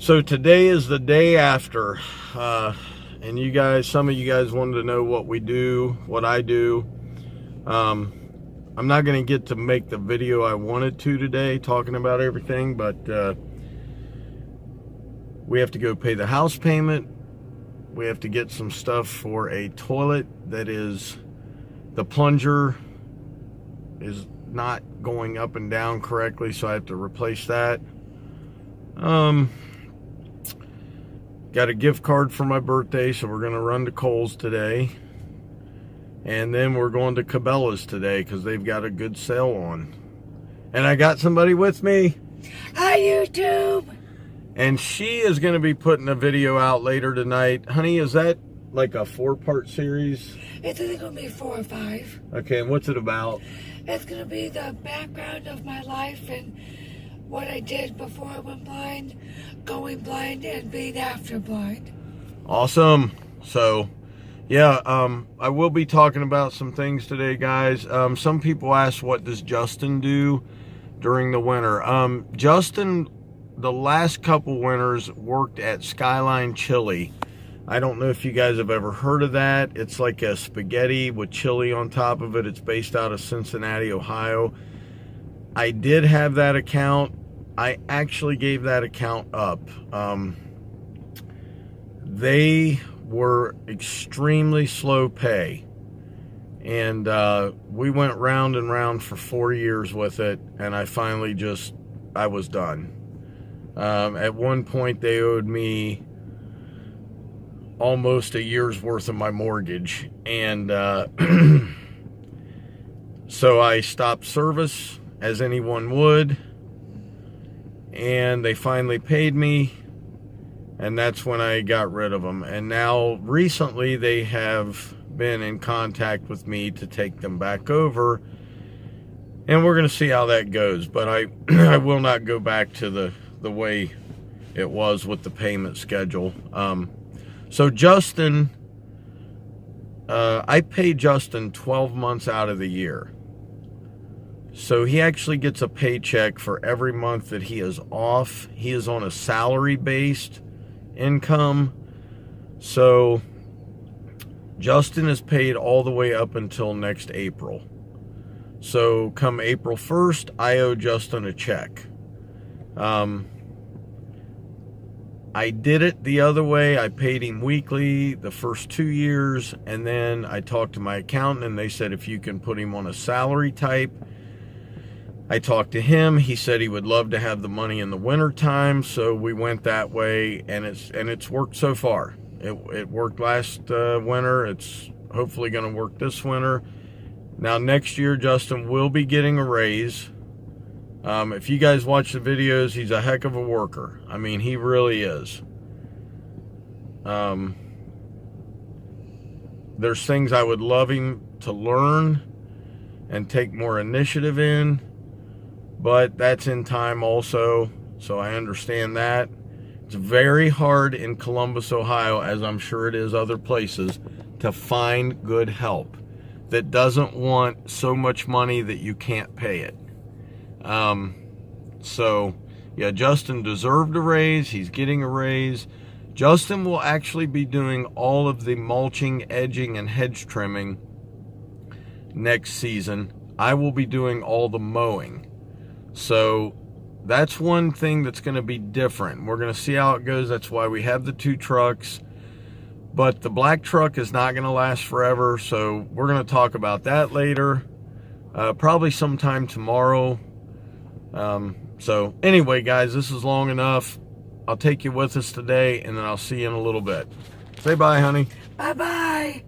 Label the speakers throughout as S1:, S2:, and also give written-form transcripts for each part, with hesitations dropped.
S1: So today is the day after, and you guys, some of you guys wanted to know what we do, what I do. I'm not going to get to make the video I wanted to today talking about everything, but we have to go pay the house payment. We have to get some stuff for a toilet that is, the plunger is not going up and down correctly, so I have to replace that. Got a gift card for my birthday, so we're going to run to Kohl's today. And then we're going to Cabela's today because they've got a good sale on. And I got somebody with me.
S2: Hi, YouTube.
S1: And she is going to be putting a video out later tonight. Honey, is that like a 4-part series?
S2: It's either going to be 4 or 5.
S1: Okay, and what's it about?
S2: It's going to be the background of my life and what I did before I went blind, going blind, and being after blind.
S1: Awesome. So, yeah, I will be talking about some things today, guys. Some people ask, what does Justin do during the winter? Justin, the last couple winters, worked at Skyline Chili. I don't know if you guys have ever heard of that. It's like a spaghetti with chili on top of it. It's based out of Cincinnati, Ohio. I did have that account. I actually gave that account up. They were extremely slow pay. And we went round and round for 4 years with it. And I finally I was done. At one point, they owed me almost a year's worth of my mortgage. And so I stopped service, as anyone would, and they finally paid me, and that's when I got rid of them. And now recently they have been in contact with me to take them back over, and we're going to see how that goes. But I will not go back to the way it was with the payment schedule. So Justin, I pay Justin 12 months out of the year. So he actually gets a paycheck for every month that he is off. He is on a salary-based income. So Justin is paid all the way up until next April. So come April 1st, I owe Justin a check. I did it the other way. I paid him weekly the first 2 years, and then I talked to my accountant, and they said if you can put him on a salary type. I talked to him. He said he would love to have the money in the winter time, so we went that way, and it's worked so far. It worked last winter. It's hopefully going to work this winter. Now next year, Justin will be getting a raise. If you guys watch the videos, he's a heck of a worker. I mean, he really is. There's things I would love him to learn and take more initiative in, but that's in time also, so I understand that. It's very hard in Columbus, Ohio, as I'm sure it is other places, to find good help that doesn't want so much money that you can't pay it. So yeah, Justin deserved a raise. He's getting a raise. Justin will actually be doing all of the mulching, edging, and hedge trimming next season. I will be doing all the mowing. So that's one thing that's going to be different. We're going to see how it goes. That's why we have the 2 trucks. But the black truck is not going to last forever. So we're going to talk about that later. Probably sometime tomorrow. So anyway, guys, this is long enough. I'll take you with us today, and then I'll see you in a little bit. Say bye, honey.
S2: Bye-bye.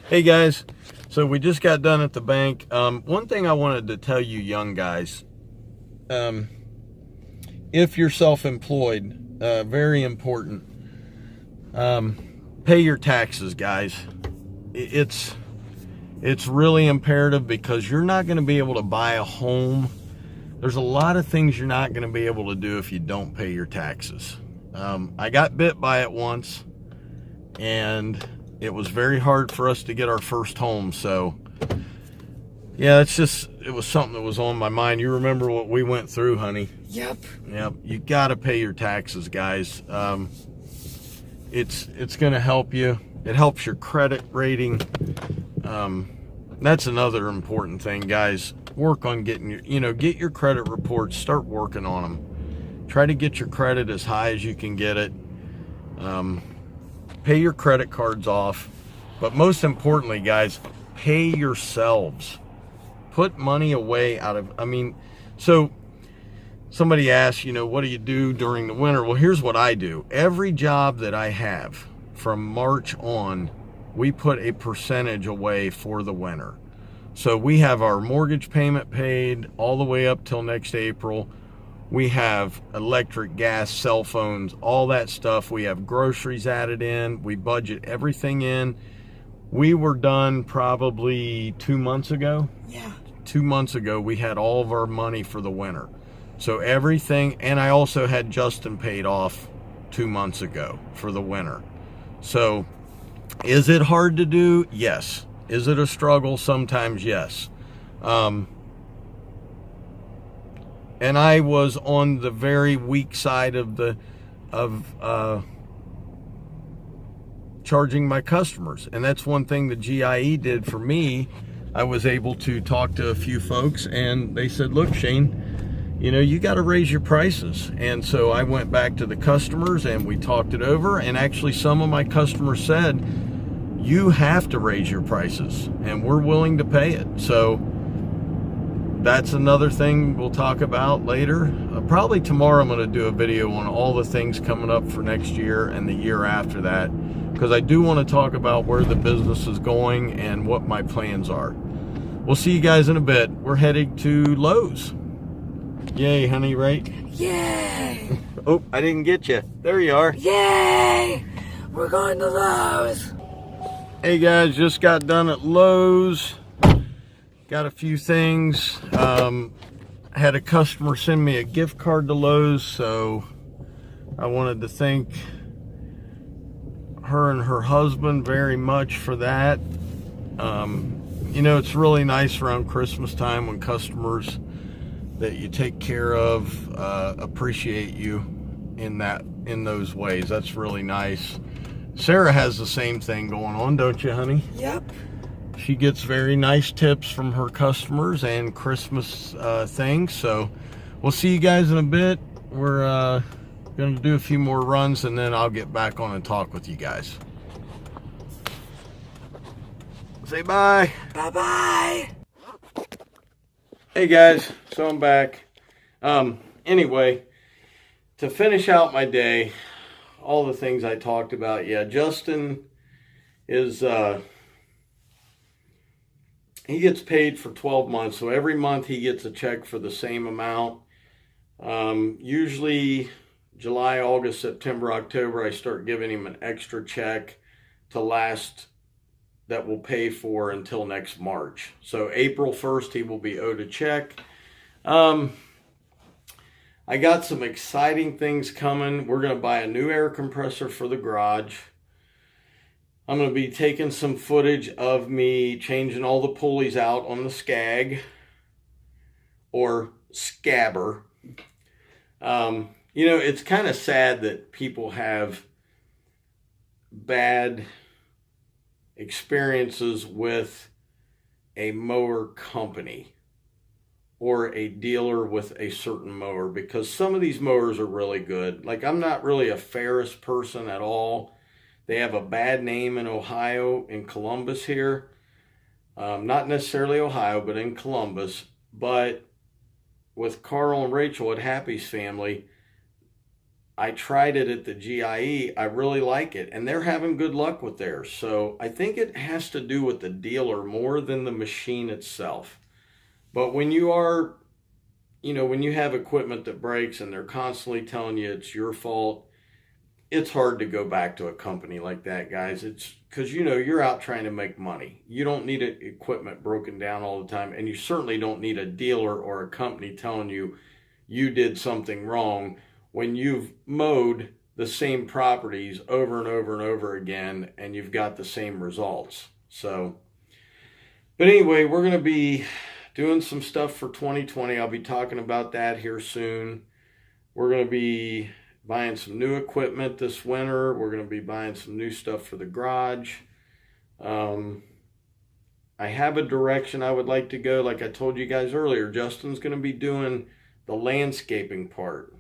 S1: Hey, guys. So we just got done at the bank. One thing I wanted to tell you young guys, if you're self-employed, very important, pay your taxes, guys. It's really imperative because you're not going to be able to buy a home. There's a lot of things you're not going to be able to do if you don't pay your taxes. I got bit by it once, and it was very hard for us to get our first home. So Yeah, it was something that was on my mind. You remember what we went through, honey?
S2: Yep.
S1: Yep. You got to pay your taxes, guys. It's going to help you. It helps your credit rating. That's another important thing, guys. Work on getting get your credit reports. Start working on them. Try to get your credit as high as you can get it. Pay your credit cards off. But most importantly, guys, pay yourselves. Put money away so somebody asks, what do you do during the winter? Well, here's what I do. Every job that I have from March on, we put a percentage away for the winter. So we have our mortgage payment paid all the way up till next April. We have electric, gas, cell phones, all that stuff. We have groceries added in. We budget everything in. We were done probably 2 months ago.
S2: Yeah.
S1: 2 months ago, we had all of our money for the winter. So everything, and I also had Justin paid off 2 months ago for the winter. So is it hard to do? Yes. Is it a struggle? Sometimes, yes. And I was on the very weak side of charging my customers. And that's one thing that GIE did for me. I was able to talk to a few folks and they said, look, Shane, you got to raise your prices. And so I went back to the customers and we talked it over. And actually some of my customers said, you have to raise your prices and we're willing to pay it. So that's another thing we'll talk about later. Probably tomorrow I'm going to do a video on all the things coming up for next year and the year after that, because I do want to talk about where the business is going and what my plans are. We'll see you guys in a bit. We're heading to Lowe's. Yay, honey, right?
S2: Yay!
S1: Oh, I didn't get you. There you are.
S2: Yay! We're going to Lowe's.
S1: Hey guys, just got done at Lowe's. Got a few things. Had a customer send me a gift card to Lowe's, so I wanted to thank her and her husband very much for that. It's really nice around Christmas time when customers that you take care of appreciate you in those ways. That's really nice. Sarah has the same thing going on, don't you, honey?
S2: Yep.
S1: She gets very nice tips from her customers and Christmas things. So we'll see you guys in a bit. We're going to do a few more runs and then I'll get back on and talk with you guys. Say bye.
S2: Bye-bye.
S1: Hey guys, so I'm back. Anyway, to finish out my day, all the things I talked about. Yeah, Justin is... he gets paid for 12 months, so every month he gets a check for the same amount. Usually July, August, September, October, I start giving him an extra check to last that will pay for until next March. So April 1st, he will be owed a check. I got some exciting things coming. We're going to buy a new air compressor for the garage. I'm going to be taking some footage of me changing all the pulleys out on the Skag or Scabber. It's kind of sad that people have bad experiences with a mower company or a dealer with a certain mower, because some of these mowers are really good. Like, I'm not really a Ferris person at all. They have a bad name in Ohio, in Columbus here. Not necessarily Ohio, but in Columbus. But with Carl and Rachel at Happy's Family, I tried it at the GIE. I really like it. And they're having good luck with theirs. So I think it has to do with the dealer more than the machine itself. But when you are, when you have equipment that breaks and they're constantly telling you it's your fault, it's hard to go back to a company like that, guys. It's because, you're out trying to make money. You don't need equipment broken down all the time. And you certainly don't need a dealer or a company telling you you did something wrong when you've mowed the same properties over and over and over again and you've got the same results. So, but anyway, we're going to be doing some stuff for 2020. I'll be talking about that here soon. We're going to be buying some new equipment this winter. We're going to be buying some new stuff for the garage. I have a direction I would like to go. Like I told you guys earlier, Justin's going to be doing the landscaping part.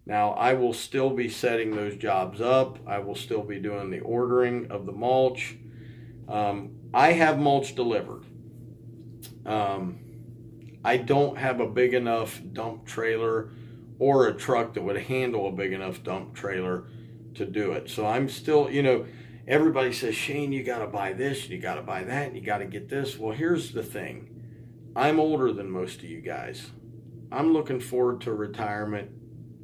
S1: Now, I will still be setting those jobs up. I will still be doing the ordering of the mulch. I have mulch delivered. I don't have a big enough dump trailer or a truck that would handle a big enough dump trailer to do it. So I'm still, everybody says, Shane, you got to buy this, you got to buy that, and you got to get this. Well, here's the thing. I'm older than most of you guys. I'm looking forward to retirement.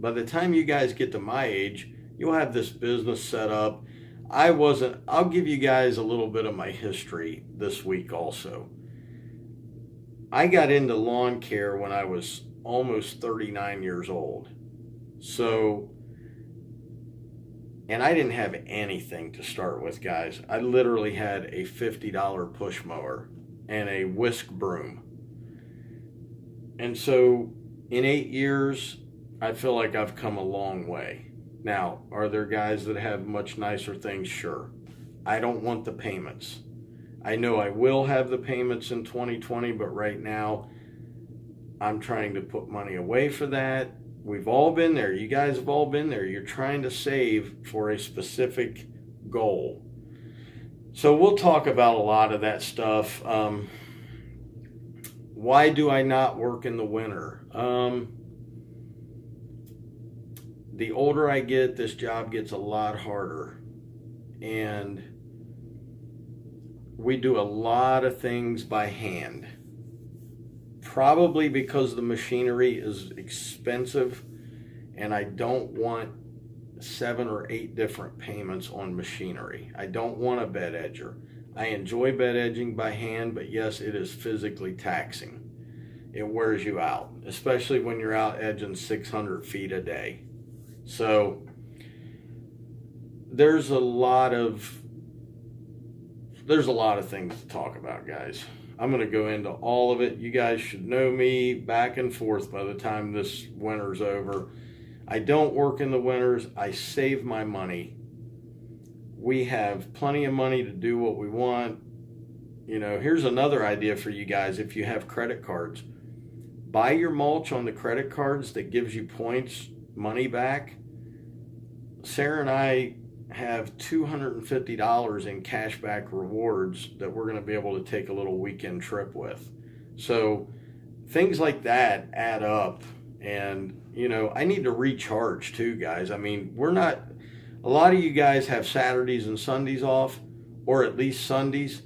S1: By the time you guys get to my age, you'll have this business set up. I'll give you guys a little bit of my history this week also. I got into lawn care when I was almost 39 years old. So, and I didn't have anything to start with, guys. I literally had a $50 push mower and a whisk broom. And so in 8 years, I feel like I've come a long way. Now, are there guys that have much nicer things? Sure. I don't want the payments. I know I will have the payments in 2020, but right now I'm trying to put money away for that. We've all been there. You guys have all been there. You're trying to save for a specific goal. So we'll talk about a lot of that stuff. Why do I not work in the winter? The older I get, this job gets a lot harder. And we do a lot of things by hand. Probably because the machinery is expensive and I don't want 7 or 8 different payments on machinery. I don't want a bed edger. I enjoy bed edging by hand, but yes, it is physically taxing. It wears you out, especially when you're out edging 600 feet a day. So there's a lot of things to talk about, guys. I'm going to go into all of it. You guys should know me back and forth by the time this winter's over. I don't work in the winters. I save my money. We have plenty of money to do what we want. Here's another idea for you guys. If you have credit cards, buy your mulch on the credit cards that gives you points, money back. Sarah and I have $250 in cashback rewards that we're going to be able to take a little weekend trip with. So things like that add up. And, I need to recharge too, guys. I mean, a lot of you guys have Saturdays and Sundays off, or at least Sundays.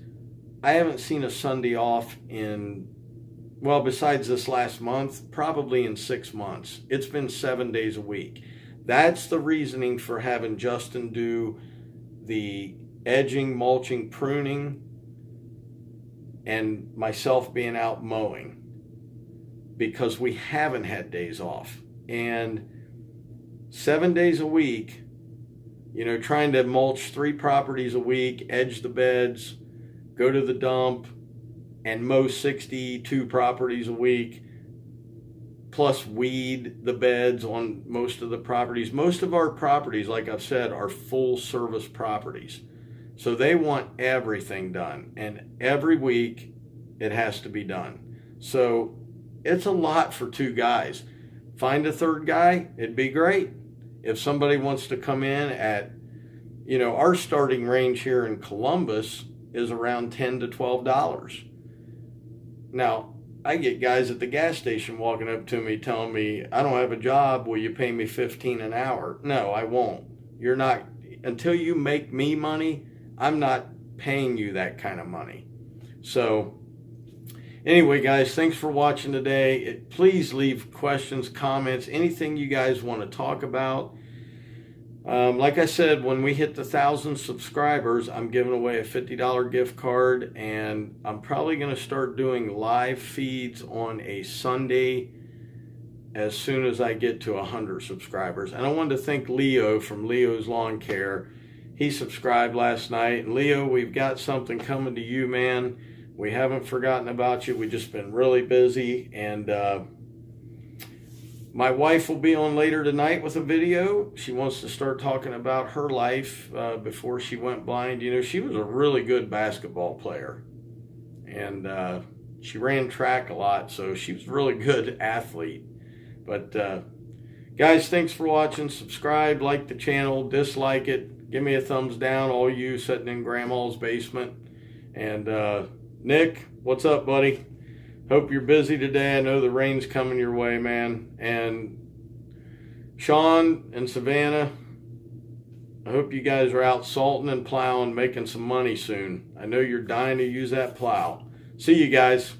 S1: I haven't seen a Sunday off besides this last month, probably in 6 months. It's been 7 days a week. That's the reasoning for having Justin do the edging, mulching, pruning, and myself being out mowing, because we haven't had days off. And 7 days a week, trying to mulch 3 properties a week, edge the beds, go to the dump, and mow 62 properties a week, plus weed the beds on most of the properties. Most of our properties, like I've said, are full service properties. So they want everything done. And every week it has to be done. So it's a lot for 2 guys. Find a third guy, it'd be great. If somebody wants to come in at, our starting range here in Columbus is around $10 to $12. Now, I get guys at the gas station walking up to me telling me, I don't have a job, will you pay me $15 an hour? No, I won't. You're not, until you make me money, I'm not paying you that kind of money. So anyway, guys, thanks for watching today. Please leave questions, comments, anything you guys want to talk about. Like I said, when we hit the 1,000 subscribers, I'm giving away a $50 gift card, and I'm probably going to start doing live feeds on a Sunday as soon as I get to 100 subscribers. And I wanted to thank Leo from Leo's Lawn Care. He subscribed last night. And Leo, we've got something coming to you, man. We haven't forgotten about you. We've just been really busy. And my wife will be on later tonight with a video. She wants to start talking about her life before she went blind. You know, she was a really good basketball player. And she ran track a lot, so she was a really good athlete. But guys, thanks for watching. Subscribe, like the channel, dislike it. Give me a thumbs down, all you sitting in grandma's basement. And Nick, what's up, buddy? Hope you're busy today. I know the rain's coming your way, man. And Sean and Savannah, I hope you guys are out salting and plowing, making some money soon. I know you're dying to use that plow. See you guys.